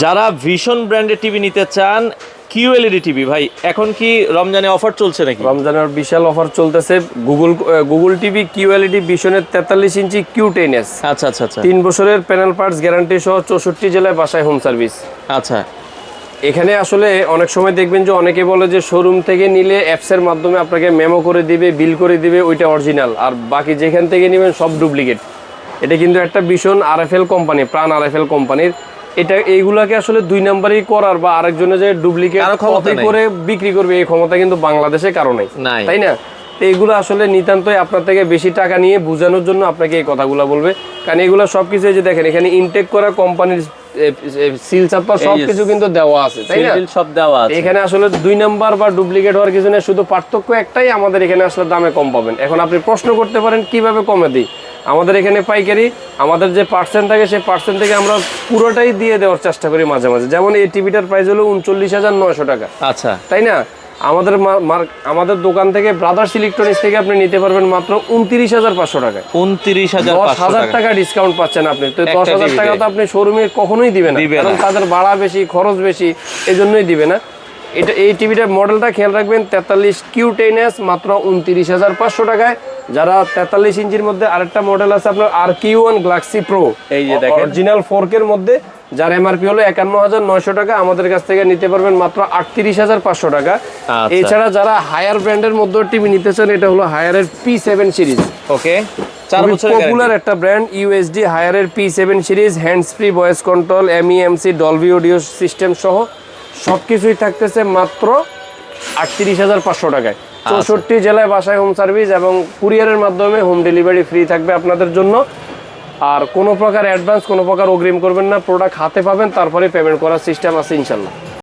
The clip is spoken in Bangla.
যারা ভিশন ব্র্যান্ডের টিভি নিতে চান, কিউএলইডি টিভি ভাই, এখন কি রমজানে অফার চলছে নাকি? রমজানের বিশাল অফার চলতেছে। গুগল টিভি কিউএলইডি ভিশনের 43 ইঞ্চি Q10s। আচ্ছা আচ্ছা আচ্ছা 3 বছরের প্যানেল পার্টস গ্যারান্টি সহ 64 জেলায় বাসায় হোম সার্ভিস। আচ্ছা, এখানে আসলে অনেক সময় দেখবেন যে অনেকে বলে যে শোরুম থেকে নিলে অ্যাপসের মাধ্যমে আপনাকে মেমো করে দিবে, বিল করে দিবে, ওইটা অরিজিনাল, আর বাকি যেখান থেকে নেবেন সব ডুপ্লিকেট। এটা কিন্তু একটা ভীষণ আরএফএল কোম্পানি, প্রাণ আরএফএল কোম্পানির। এটা এইগুলাকে আসলে 2 নাম্বারই করার বা আরেকজনের যে ডুপ্লিকেট কপি করে বিক্রি করবে এই ক্ষমতা কিন্তু বাংলাদেশে কারো নাই, তাই না? তো এইগুলো আসলে নিতান্তই আপনার থেকে বেশি টাকা নিয়ে বোঝানোর জন্য আপনাকে এই কথাগুলো বলবে। কারণ এগুলো সবকিছু যে দেখেন এখানে ইনটেক করা কোম্পানির সিল ছাপা সবকিছু কিন্তু দেওয়া আছে, তাই না? সব দেওয়া আছে। এখানে আসলে 2 নাম্বার বা ডুপ্লিকেট হওয়ার কিছু নেই, শুধু পার্থক্য একটাই, আমাদের এখানে আসলে দামে কম পাবেন। এখন আপনি প্রশ্ন করতে পারেন কিভাবে কমে দিই। আমাদের এখানে পাইকারি, আমাদের যে পার্সেন্ট থাকে সেই পার্সেন্ট থেকে আমরা পুরোটাই দিয়ে দেওয়ার চেষ্টা করি মাঝে মাঝে। যেমন এই টিভিটার প্রাইস হলো 39,900 টাকা। আচ্ছা, তাই না? আমাদের দোকান থেকে ব্রাদার্স ইলেকট্রনিক্স থেকে আপনি নিতে পারবেন মাত্র 29,500 টাকা। 29,500 টাকা ডিসকাউন্ট পাচ্ছেন আপনি। তো 10,000 টাকা তো আপনি শোরুমে কখনোই দিবেন না, কারণ তাদের ভাড়া বেশি, খরচ বেশি, এজন্যই দিবে না। এই টিভিটার মডেলটা খেয়াল রাখবেন, 43 Q10s মাত্র 29,500 টাকায়। যারা 43 ইঞ্চির মধ্যে আরেকটা মডেল আছে আপনার RQ1 Galaxy Pro, এই যে দেখেন অরিজিনাল 4K এর মধ্যে, যার এমআরপি হলো 51,900 টাকা, আমাদের কাছ থেকে নিতে পারবেন মাত্র 38,500 টাকা। এছাড়া যারা হায়ার ব্র্যান্ডের মধ্যে টিভি নিতে চান, এটা হলো হায়ারের P7 সিরিজ। ওকে, 4 বছরের পপুলার একটা brand USD হায়ারের P7 series, hands free voice control, MEMC, Dolby audio system সহ সবকিছুই থাকতেছে মাত্র 38,500 টাকায়। 64 জেলায় বাসায় হোম সার্ভিস এবং কুরিয়ারের মাধ্যমে হোম ডেলিভারি ফ্রি থাকবে আপনাদের জন্য। আর কোনো প্রকার অ্যাডভান্স, কোনো প্রকার অগ্রিম করবেন না, প্রোডাক্ট হাতে পাবেন, তারপরে পেমেন্ট করার সিস্টেম আছে ইনশাল্লাহ।